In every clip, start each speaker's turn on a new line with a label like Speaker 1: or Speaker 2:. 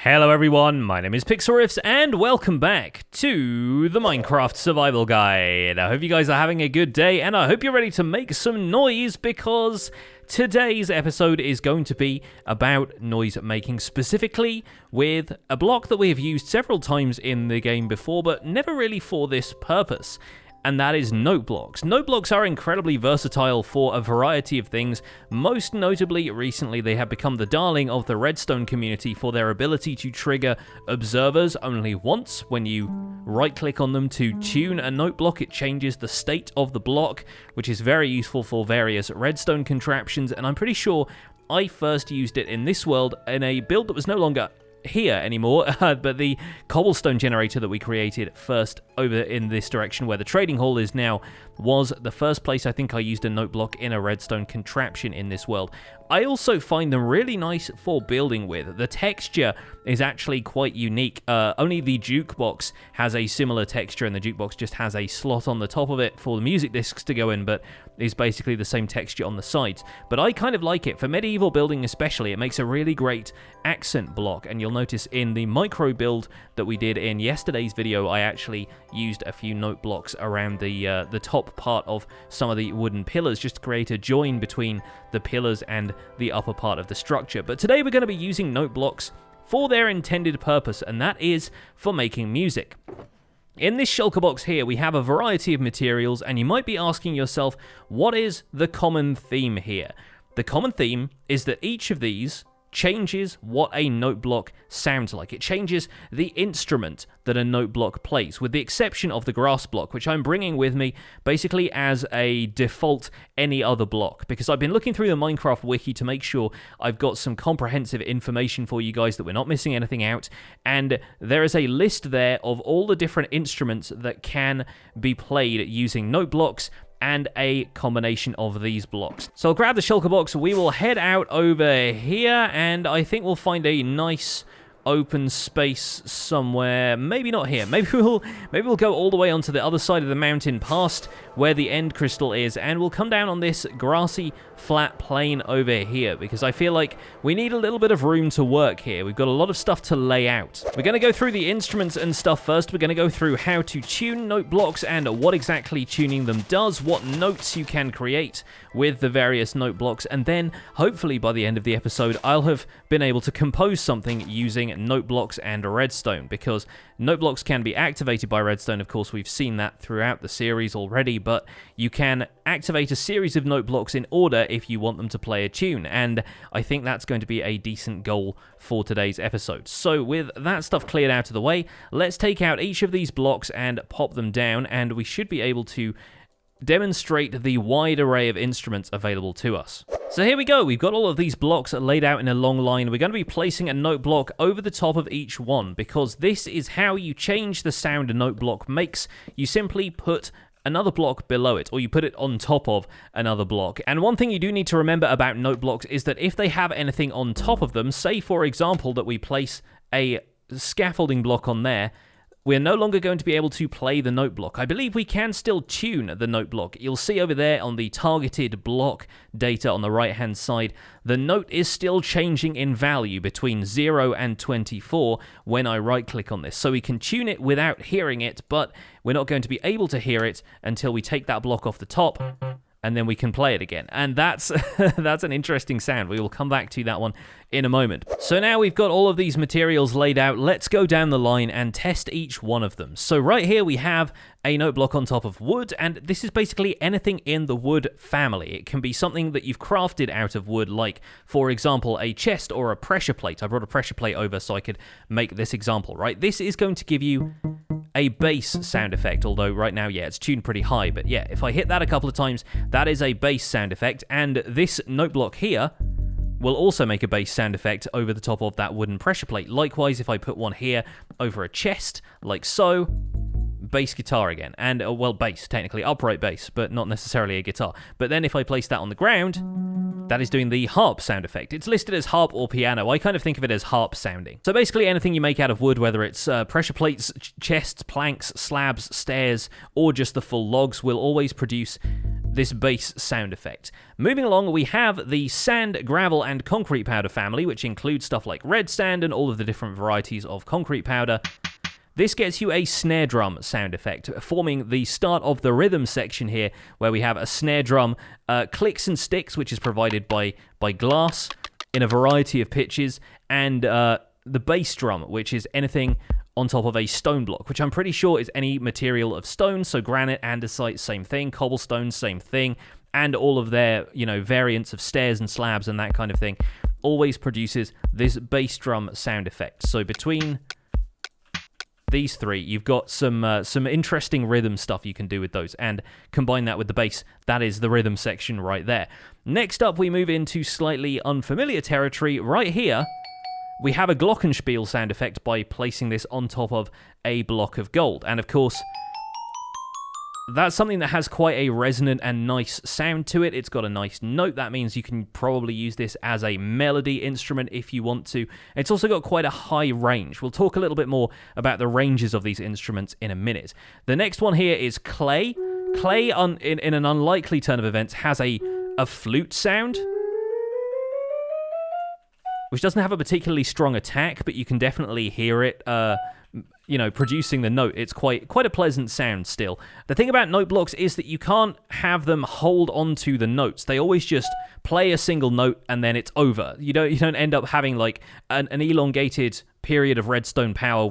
Speaker 1: Hello everyone, my name is Pixlriffs and welcome back to the Minecraft Survival Guide. I hope you guys are having a good day and I hope you're ready to make some noise because today's episode is going to be about noise making, specifically with a block that we have used several times in the game before but never really for this purpose. And that is note blocks. Note blocks are incredibly versatile for a variety of things. Most notably, recently they have become the darling of the redstone community for their ability to trigger observers only once. When you right-click on them to tune a note block, it changes the state of the block, which is very useful for various redstone contraptions, and I'm pretty sure I first used it in this world in a build that was no longer here anymore, but the cobblestone generator that we created first over in this direction where the trading hall is now was the first place I think I used a note block in a redstone contraption in this world. I also find them really nice for building with. The texture is actually quite unique. Only the jukebox has a similar texture, and the jukebox just has a slot on the top of it for the music discs to go in, but is basically the same texture on the sides. But I kind of like it. For medieval building especially, it makes a really great accent block, and you'll notice in the micro build that we did in yesterday's video, I actually used a few note blocks around the top part of some of the wooden pillars just to create a join between the pillars and the upper part of the structure. But today we're going to be using note blocks for their intended purpose, and that is for making music. In this shulker box here, we have a variety of materials, and you might be asking yourself, what is the common theme here? The common theme is that each of these changes what a note block sounds like. It changes the instrument that a note block plays, with the exception of the grass block, which I'm bringing with me basically as a default any other block, because I've been looking through the Minecraft wiki to make sure I've got some comprehensive information for you guys, that we're not missing anything out, and there is a list there of all the different instruments that can be played using note blocks and a combination of these blocks. So I'll grab the shulker box, we will head out over here, and I think we'll find a nice open space somewhere. Maybe not here. Maybe we'll go all the way onto the other side of the mountain past where the end crystal is, and we'll come down on this grassy flat plain over here, because I feel like we need a little bit of room to work here. We've got a lot of stuff to lay out. We're going to go through the instruments and stuff first. We're going to go through how to tune note blocks and what exactly tuning them does, what notes you can create with the various note blocks, and then hopefully by the end of the episode I'll have been able to compose something using note blocks and redstone, because note blocks can be activated by redstone. Of course, we've seen that throughout the series already, but you can activate a series of note blocks in order if you want them to play a tune, and I think that's going to be a decent goal for today's episode. So with that stuff cleared out of the way, let's take out each of these blocks and pop them down, and we should be able to demonstrate the wide array of instruments available to us. So here we go, we've got all of these blocks laid out in a long line. We're going to be placing a note block over the top of each one, because this is how you change the sound a note block makes. You simply put another block below it, or you put it on top of another block. And one thing you do need to remember about note blocks is that if they have anything on top of them, say for example that we place a scaffolding block on there, we're no longer going to be able to play the note block. I believe we can still tune the note block. You'll see over there on the targeted block data on the right-hand side, the note is still changing in value between 0 and 24 when I right-click on this. So we can tune it without hearing it, but we're not going to be able to hear it until we take that block off the top, and then we can play it again. And that's that's an interesting sound. We will come back to that one in a moment. So now we've got all of these materials laid out, let's go down the line and test each one of them. So right here we have a note block on top of wood, and this is basically anything in the wood family. It can be something that you've crafted out of wood, like, for example, a chest or a pressure plate. I brought a pressure plate over so I could make this example, right? This is going to give you a bass sound effect, although right now, yeah, it's tuned pretty high, but yeah, if I hit that a couple of times, that is a bass sound effect, and this note block here will also make a bass sound effect over the top of that wooden pressure plate. Likewise, if I put one here over a chest, like so, bass guitar again, and, well, bass, technically, upright bass, but not necessarily a guitar. But then if I place that on the ground, that is doing the harp sound effect. It's listed as harp or piano. I kind of think of it as harp sounding. So basically anything you make out of wood, whether it's pressure plates, chests, planks, slabs, stairs, or just the full logs, will always produce this bass sound effect. Moving along, we have the sand, gravel, and concrete powder family, which includes stuff like red sand and all of the different varieties of concrete powder. This gets you a snare drum sound effect, forming the start of the rhythm section here, where we have a snare drum, clicks and sticks, which is provided by glass in a variety of pitches, and the bass drum, which is anything on top of a stone block, which I'm pretty sure is any material of stone, so granite, andesite, same thing, cobblestone, same thing, and all of their, variants of stairs and slabs and that kind of thing, always produces this bass drum sound effect. So between these three, you've got some interesting rhythm stuff you can do with those, and combine that with the bass. That is the rhythm section right there. Next up, we move into slightly unfamiliar territory. Right here, we have a glockenspiel sound effect by placing this on top of a block of gold. And of course, that's something that has quite a resonant and nice sound to it. It's got a nice note. That means you can probably use this as a melody instrument if you want to. It's also got quite a high range. We'll talk a little bit more about the ranges of these instruments in a minute. The next one here is clay. Clay, in an unlikely turn of events, has a flute sound, which doesn't have a particularly strong attack, but you can definitely hear it, producing the note. It's quite a pleasant sound still. The thing about note blocks is that you can't have them hold onto the notes. They always just play a single note and then it's over. You don't end up having like an elongated period of redstone power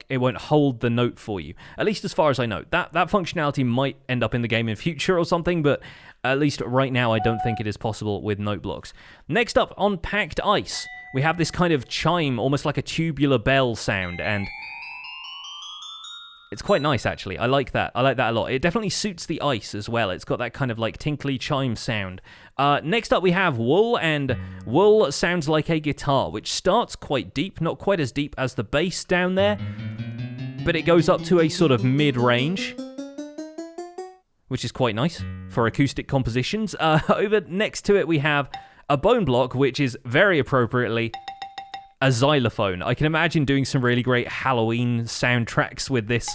Speaker 1: it won't hold the note for you. At least as far as I know. That functionality might end up in the game in future or something, but at least right now I don't think it is possible with note blocks. Next up, on packed ice, we have this kind of chime, almost like a tubular bell sound, and it's quite nice, actually. I like that. I like that a lot. It definitely suits the ice as well. It's got that kind of like tinkly chime sound. Next up, we have wool, and wool sounds like a guitar, which starts quite deep, not quite as deep as the bass down there, but it goes up to a sort of mid-range, which is quite nice for acoustic compositions. Over next to it, we have a bone block, which is very appropriately a xylophone. I can imagine doing some really great Halloween soundtracks with this.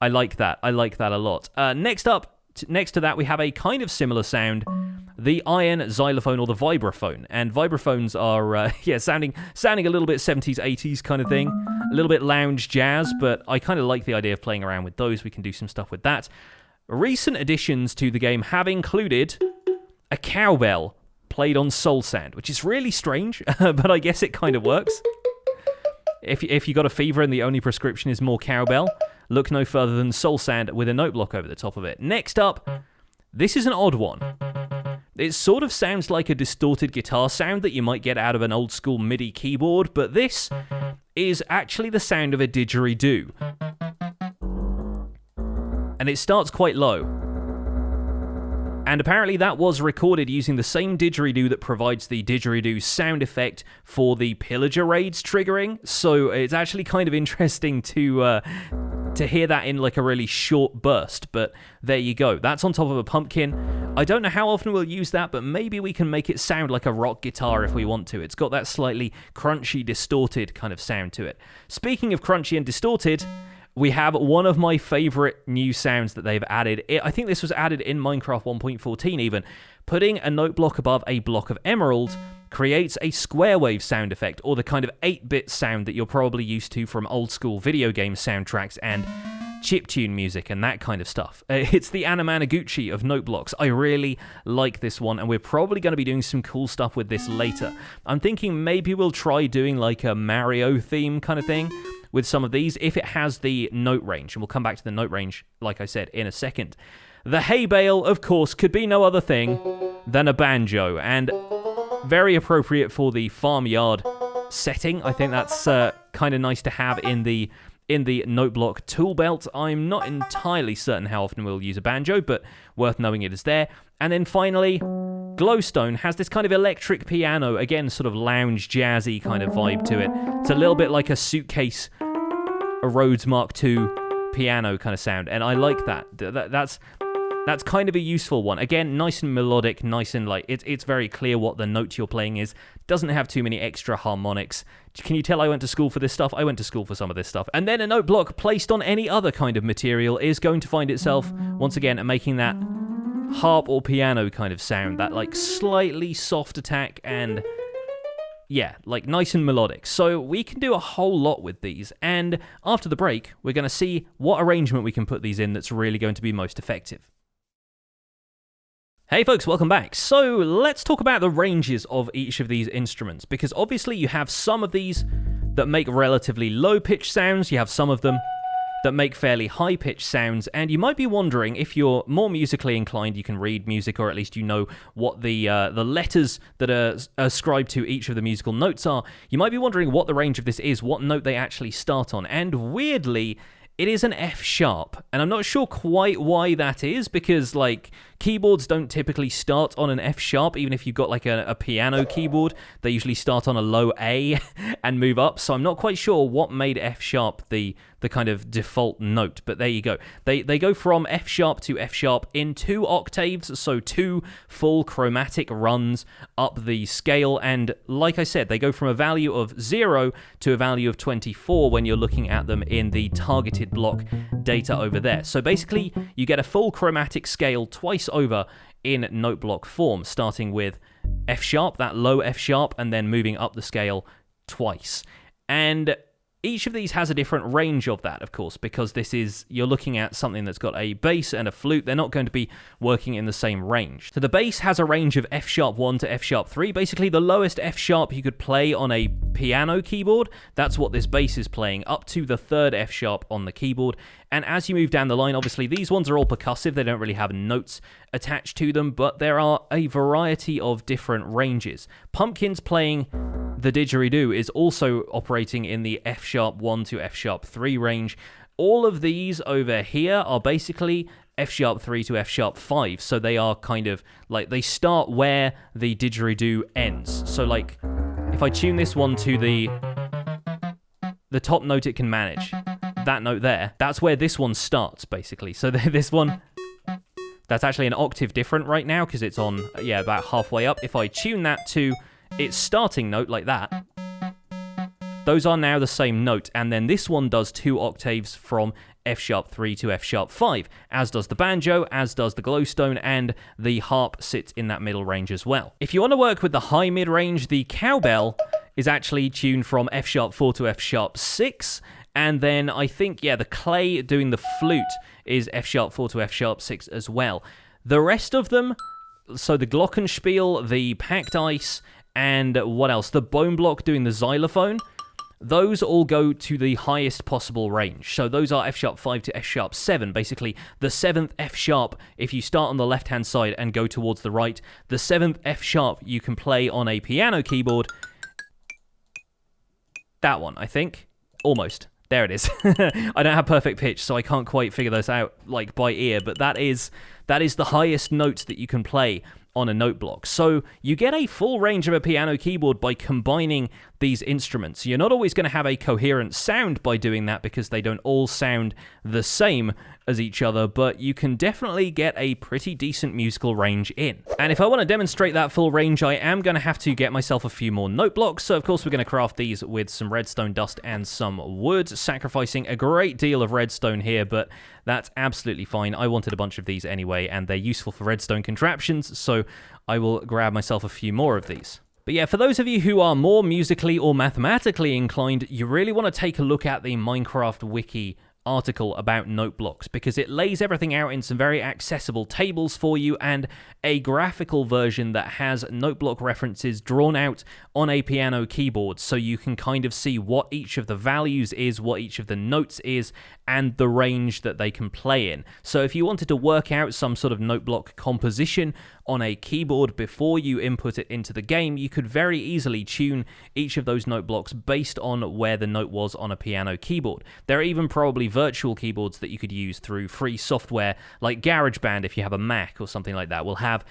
Speaker 1: I like that. I like that a lot. Next to that, we have a kind of similar sound, the iron xylophone or the vibraphone. And vibraphones are, sounding a little bit 70s, 80s kind of thing. A little bit lounge jazz, but I kind of like the idea of playing around with those. We can do some stuff with that. Recent additions to the game have included a cowbell played on soul sand, which is really strange, but I guess it kind of works. If you got a fever and the only prescription is more cowbell, look no further than soul sand with a note block over the top of it. Next up, this is an odd one. It sort of sounds like a distorted guitar sound that you might get out of an old school MIDI keyboard, but this is actually the sound of a didgeridoo. And it starts quite low. And apparently that was recorded using the same didgeridoo that provides the didgeridoo sound effect for the pillager raids triggering. So it's actually kind of interesting to hear that in like a really short burst. But there you go. That's on top of a pumpkin. I don't know how often we'll use that, but maybe we can make it sound like a rock guitar if we want to. It's got that slightly crunchy, distorted kind of sound to it. Speaking of crunchy and distorted, we have one of my favorite new sounds that they've added. I think this was added in Minecraft 1.14 even. Putting a note block above a block of emerald creates a square wave sound effect, or the kind of 8-bit sound that you're probably used to from old school video game soundtracks and chiptune music and that kind of stuff. It's the Anamanaguchi of note blocks. I really like this one, and we're probably going to be doing some cool stuff with this later. I'm thinking maybe we'll try doing like a Mario theme kind of thing with some of these, if it has the note range. And we'll come back to the note range, like I said, in a second. The Hay-Bale, of course, could be no other thing than a banjo, and very appropriate for the farmyard setting. I think that's kind of nice to have in the note block tool belt. I'm not entirely certain how often we'll use a banjo, but worth knowing it is there. And then finally, Glowstone has this kind of electric piano, again, sort of lounge jazzy kind of vibe to it. It's a little bit like a Suitcase, a Rhodes Mark II piano kind of sound, and I like that. That's kind of a useful one. Again, nice and melodic, nice and like, it's very clear what the note you're playing is. Doesn't have too many extra harmonics. Can you tell I went to school for this stuff? I went to school for some of this stuff. And then a note block placed on any other kind of material is going to find itself, once again, making that harp or piano kind of sound, that like slightly soft attack and yeah, like nice and melodic. So we can do a whole lot with these, and after the break, we're going to see what arrangement we can put these in that's really going to be most effective. Hey folks, welcome back. So let's talk about the ranges of each of these instruments, because obviously you have some of these that make relatively low-pitched sounds, you have some of them that make fairly high-pitched sounds, and you might be wondering, if you're more musically inclined, you can read music, or at least you know what the letters that are ascribed to each of the musical notes are, you might be wondering what the range of this is, what note they actually start on, and weirdly, it is an F sharp, and I'm not sure quite why that is, because like keyboards don't typically start on an F sharp, even if you've got like a piano keyboard, they usually start on a low A and move up, so I'm not quite sure what made F sharp the kind of default note, but there you go. They go from F sharp to F sharp in 2 octaves, so 2 full chromatic runs up the scale, and like I said, they go from a value of 0 to a value of 24 when you're looking at them in the targeted block data over there. So basically, you get a full chromatic scale twice over in note block form, starting with F sharp, that low F sharp, and then moving up the scale twice. And each of these has a different range of that, of course, because you're looking at something that's got a bass and a flute. They're not going to be working in the same range. So the bass has a range of F sharp 1 to F sharp 3. Basically, the lowest F sharp you could play on a piano keyboard, that's what this bass is playing, up to the 3rd F sharp on the keyboard. And as you move down the line, obviously, these ones are all percussive. They don't really have notes attached to them, but there are a variety of different ranges. Pumpkin's playing the Didgeridoo is also operating in the F sharp 1 to F sharp 3 range. All of these over here are basically F sharp 3 to F sharp 5, so they are kind of like, they start where the Didgeridoo ends. So like, if I tune this one to the top note it can manage, that note there, that's where this one starts, basically. So this one, that's actually an octave different right now, because it's on, yeah, about halfway up. If I tune that to its starting note like that, those are now the same note, and then this one does 2 octaves from F sharp 3 to F sharp 5, as does the banjo, as does the glowstone, and the harp sits in that middle range as well. If you want to work with the high mid range, the cowbell is actually tuned from F sharp 4 to F sharp 6, and then I think, yeah, the clay doing the flute is F sharp 4 to F sharp 6 as well. The rest of them, so the glockenspiel, the packed ice, and what else? The bone block doing the xylophone, those all go to the highest possible range. So those are F sharp 5 to F sharp 7, basically the 7th F sharp. If you start on the left-hand side and go towards the right, the 7th F sharp you can play on a piano keyboard. That one, I think. Almost. There it is. I don't have perfect pitch, so I can't quite figure this out like by ear, but that is the highest notes that you can play on a note block. So you get a full range of a piano keyboard by combining these instruments. You're not always going to have a coherent sound by doing that, because they don't all sound the same as each other, but you can definitely get a pretty decent musical range in. And if I want to demonstrate that full range, I am going to have to get myself a few more note blocks. So of course we're going to craft these with some redstone dust and some wood, sacrificing a great deal of redstone here, but that's absolutely fine. I wanted a bunch of these anyway, and they're useful for redstone contraptions, so I will grab myself a few more of these. But yeah, for those of you who are more musically or mathematically inclined, you really want to take a look at the Minecraft wiki article about note blocks, because it lays everything out in some very accessible tables for you, and a graphical version that has note block references drawn out on a piano keyboard, so you can kind of see what each of the values is, what each of the notes is, and the range that they can play in. So if you wanted to work out some sort of note block composition on a keyboard before you input it into the game, you could very easily tune each of those note blocks based on where the note was on a piano keyboard. There are even probably virtual keyboards that you could use through free software, like GarageBand, if you have a Mac or something like that, will have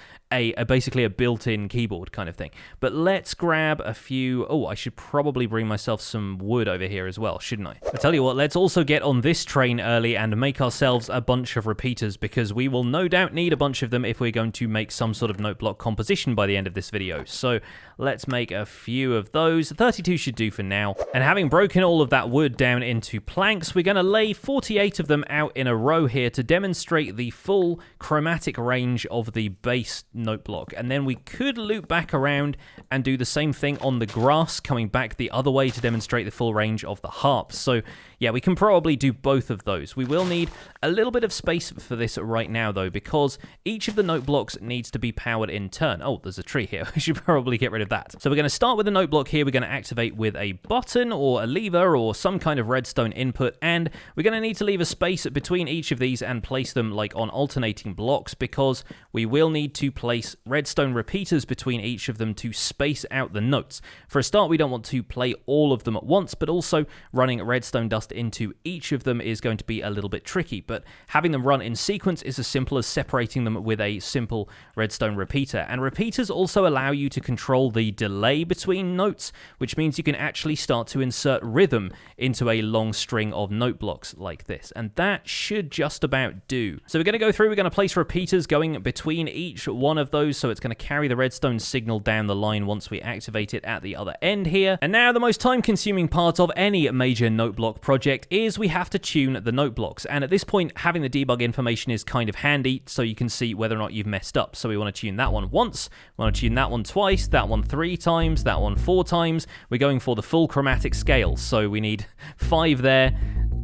Speaker 1: basically a built-in keyboard kind of thing. But let's grab a few... Oh, I should probably bring myself some wood over here as well, shouldn't I? I tell you what, let's also get on this train early and make ourselves a bunch of repeaters, because we will no doubt need a bunch of them if we're going to make some sort of note block composition by the end of this video. So let's make a few of those. 32 should do for now. And having broken all of that wood down into planks, we're going to lay 48 of them out in a row here to demonstrate the full chromatic range of the base note block. And then we could loop back around and do the same thing on the grass, coming back the other way to demonstrate the full range of the harp. So yeah, we can probably do both of those. We will need a little bit of space for this right now, though, because each of the note blocks needs to be powered in turn. Oh, there's a tree here. We should probably get rid of that. So we're going to start with a note block here. We're going to activate with a button or a lever or some kind of redstone input, and we're going to need to leave a space between each of these and place them like on alternating blocks, because we will need to place redstone repeaters between each of them to space out the notes. For a start, we don't want to play all of them at once, but also running redstone dust into each of them is going to be a little bit tricky, but having them run in sequence is as simple as separating them with a simple redstone repeater. And repeaters also allow you to control the delay between notes, which means you can actually start to insert rhythm into a long string of note blocks like this, and that should just about do. So we're going to go through, we're going to place repeaters going between each one of those, so it's going to carry the redstone signal down the line once we activate it at the other end here. And now the most time-consuming part of any major note block project is we have to tune the note blocks, and at this point having the debug information is kind of handy so you can see whether or not you've messed up. So we want to tune that one once, we want to tune that one twice, that one 3 times, that one 4 times. We're going for the full chromatic scale, so we need 5 there,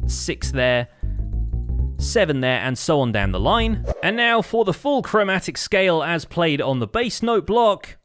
Speaker 1: 6 there, 7 there, and so on down the line. And now for the full chromatic scale as played on the bass note block.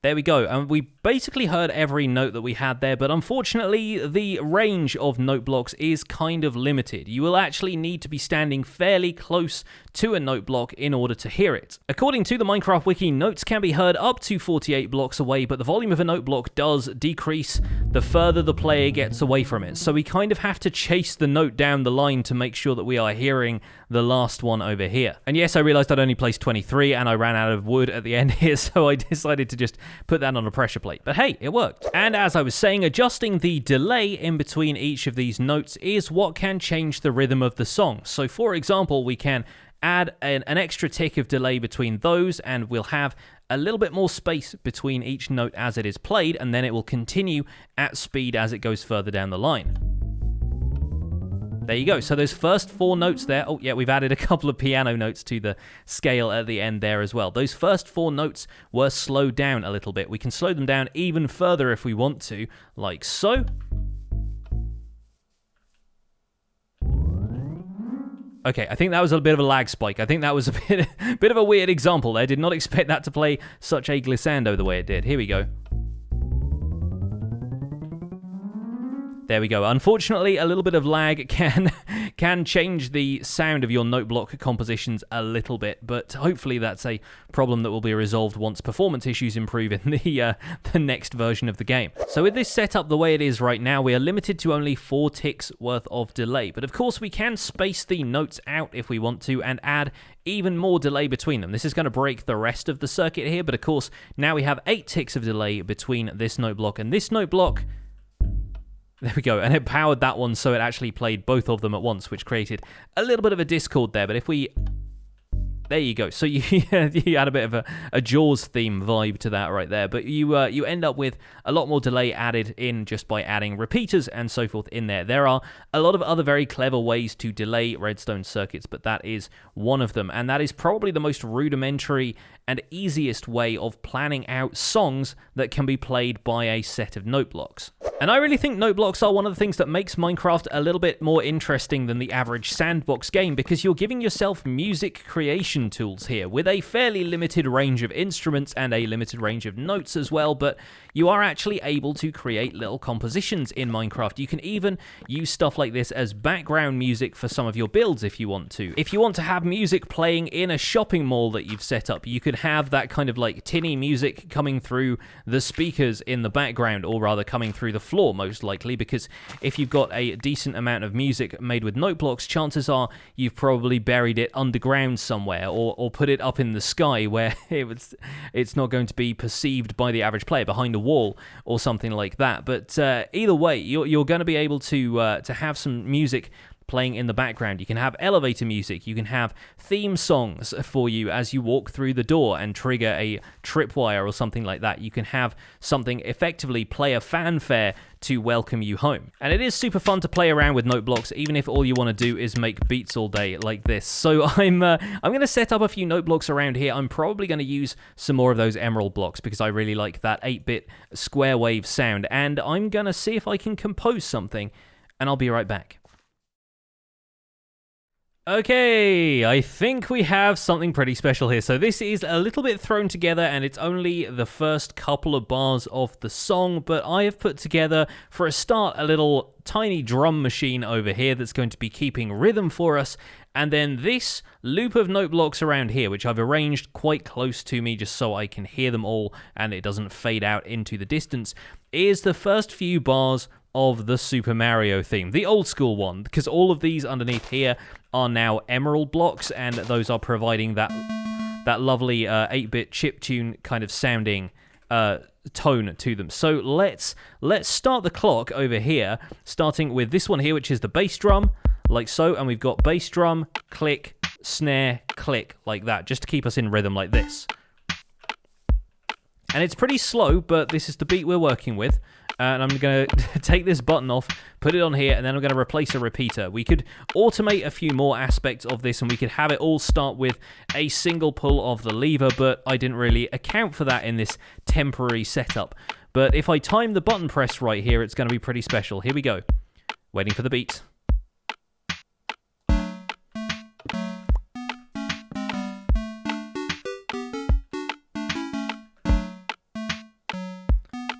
Speaker 1: There we go, and we basically heard every note that we had there, but unfortunately the range of note blocks is kind of limited. You will actually need to be standing fairly close to a note block in order to hear it. According to the Minecraft wiki, notes can be heard up to 48 blocks away, but the volume of a note block does decrease the further the player gets away from it. So we kind of have to chase the note down the line to make sure that we are hearing the last one over here. And yes, I realized I'd only placed 23 and I ran out of wood at the end here, so I decided to just put that on a pressure plate. But hey, it worked. And as I was saying, adjusting the delay in between each of these notes is what can change the rhythm of the song. So for example, we can add an extra tick of delay between those, and we'll have a little bit more space between each note as it is played, and then it will continue at speed as it goes further down the line. There you go. So those first 4 notes there, oh yeah, we've added a couple of piano notes to the scale at the end there as well. Those first 4 notes were slowed down a little bit. We can slow them down even further if we want to, like so. Okay, I think that was a bit of a lag spike. I think that was a bit of a weird example there. Did not expect that to play such a glissando the way it did. Here we go. There we go. Unfortunately, a little bit of lag can change the sound of your note block compositions a little bit, but hopefully that's a problem that will be resolved once performance issues improve in the next version of the game. So with this setup the way it is right now, we are limited to only 4 ticks worth of delay, but of course we can space the notes out if we want to and add even more delay between them. This is going to break the rest of the circuit here, but of course now we have 8 ticks of delay between this note block and this note block. There we go, and it powered that one, so it actually played both of them at once, which created a little bit of a discord there. But if we... There you go. So you had a bit of a Jaws theme vibe to that right there. But you end up with a lot more delay added in just by adding repeaters and so forth in there. There are a lot of other very clever ways to delay redstone circuits, but that is one of them. And that is probably the most rudimentary and easiest way of planning out songs that can be played by a set of note blocks. And I really think note blocks are one of the things that makes Minecraft a little bit more interesting than the average sandbox game, because you're giving yourself music creation tools here with a fairly limited range of instruments and a limited range of notes as well, but you are actually able to create little compositions in Minecraft. You can even use stuff like this as background music for some of your builds if you want to. If you want to have music playing in a shopping mall that you've set up, you could have that kind of like tinny music coming through the speakers in the background, or rather coming through the floor, most likely, because if you've got a decent amount of music made with note blocks, chances are you've probably buried it underground somewhere, or put it up in the sky where it's not going to be perceived by the average player, behind a wall or something like that. But either way, you're going to be able to have some music playing in the background. You can have elevator music, you can have theme songs for you as you walk through the door and trigger a tripwire or something like that. You can have something effectively play a fanfare to welcome you home. And it is super fun to play around with note blocks, even if all you want to do is make beats all day like this. So I'm going to set up a few note blocks around here. I'm probably going to use some more of those emerald blocks because I really like that 8-bit square wave sound, and I'm going to see if I can compose something, and I'll be right back. Okay, I think we have something pretty special here. So this is a little bit thrown together, and it's only the first couple of bars of the song, but I have put together, for a start, a little tiny drum machine over here that's going to be keeping rhythm for us, and then this loop of note blocks around here, which I've arranged quite close to me just so I can hear them all and it doesn't fade out into the distance, is the first few bars of the Super Mario theme, the old school one, because all of these underneath here are now emerald blocks, and those are providing that lovely 8-bit chiptune kind of sounding tone to them. So let's start the clock over here, starting with this one here, which is the bass drum, like so, and we've got bass drum, click, snare, click, like that, just to keep us in rhythm like this. And it's pretty slow, but this is the beat we're working with. And I'm going to take this button off, put it on here, and then I'm going to replace a repeater. We could automate a few more aspects of this, and we could have it all start with a single pull of the lever, but I didn't really account for that in this temporary setup. But if I time the button press right here, it's going to be pretty special. Here we go. Waiting for the beat.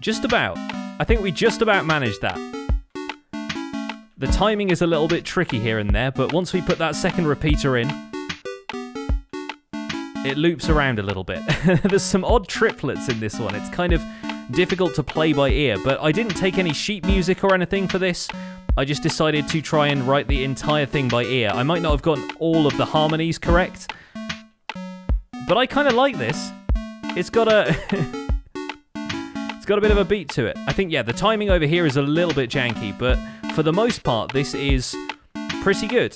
Speaker 1: Just about. I think we just about managed that. The timing is a little bit tricky here and there, but once we put that second repeater in, it loops around a little bit. There's some odd triplets in this one. It's kind of difficult to play by ear, but I didn't take any sheet music or anything for this. I just decided to try and write the entire thing by ear. I might not have gotten all of the harmonies correct, but I kind of like this. It's got a... It's got a bit of a beat to it. I think, yeah, the timing over here is a little bit janky, but for the most part, this is pretty good.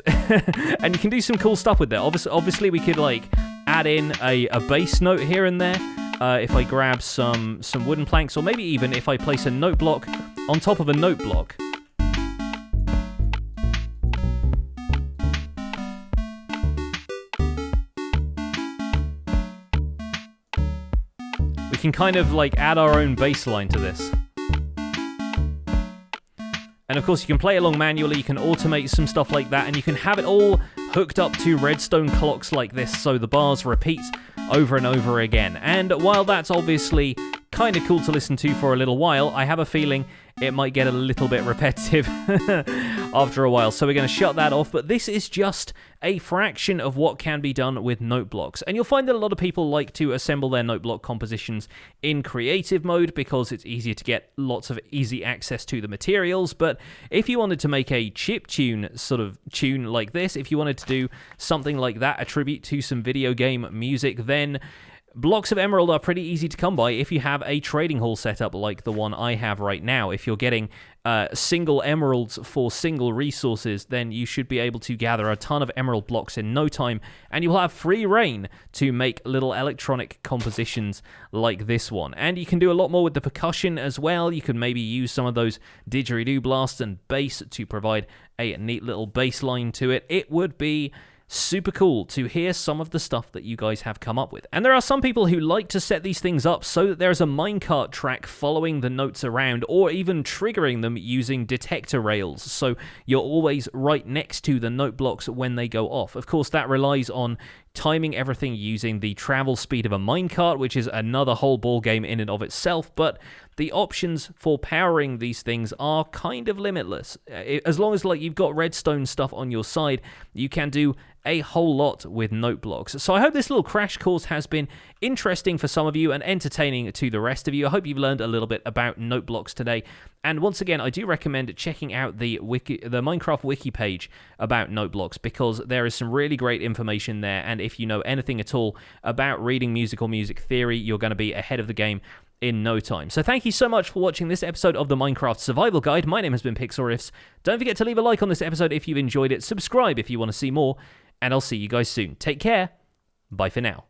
Speaker 1: And you can do some cool stuff with that. Obviously, we could, like, add in a bass note here and there. If I grab some wooden planks, or maybe even if I place a note block on top of a note block. We can kind of like add our own bass line to this. And of course you can play along manually, you can automate some stuff like that, and you can have it all hooked up to redstone clocks like this so the bars repeat over and over again. And while that's obviously kind of cool to listen to for a little while, I have a feeling it might get a little bit repetitive after a while, so we're going to shut that off. But this is just a fraction of what can be done with note blocks, and you'll find that a lot of people like to assemble their note block compositions in creative mode because it's easier to get lots of easy access to the materials. But if you wanted to make a chiptune sort of tune like this, if you wanted to do something like that, a tribute to some video game music, then blocks of emerald are pretty easy to come by if you have a trading hall setup like the one I have right now. If you're getting single emeralds for single resources, then you should be able to gather a ton of emerald blocks in no time, and you'll have free reign to make little electronic compositions like this one. And you can do a lot more with the percussion as well. You can maybe use some of those didgeridoo blasts and bass to provide a neat little bass line to it. It would be super cool to hear some of the stuff that you guys have come up with. And there are some people who like to set these things up so that there's a minecart track following the notes around, or even triggering them using detector rails, so you're always right next to the note blocks when they go off. Of course, that relies on timing everything using the travel speed of a minecart, which is another whole ball game in and of itself, but the options for powering these things are kind of limitless. As long as like you've got redstone stuff on your side, you can do a whole lot with note blocks. So I hope this little crash course has been interesting for some of you and entertaining to the rest of you. I hope you've learned a little bit about note blocks today And once again, I do recommend checking out the Minecraft wiki page about note blocks, because there is some really great information there, and if you know anything at all about reading music or music theory, you're going to be ahead of the game in no time. So thank you so much for watching this episode of the Minecraft Survival Guide. My name has been Pixlriffs. Don't forget to leave a like on this episode if you've enjoyed it, subscribe if you want to see more, and I'll see you guys soon. Take care. Bye for now.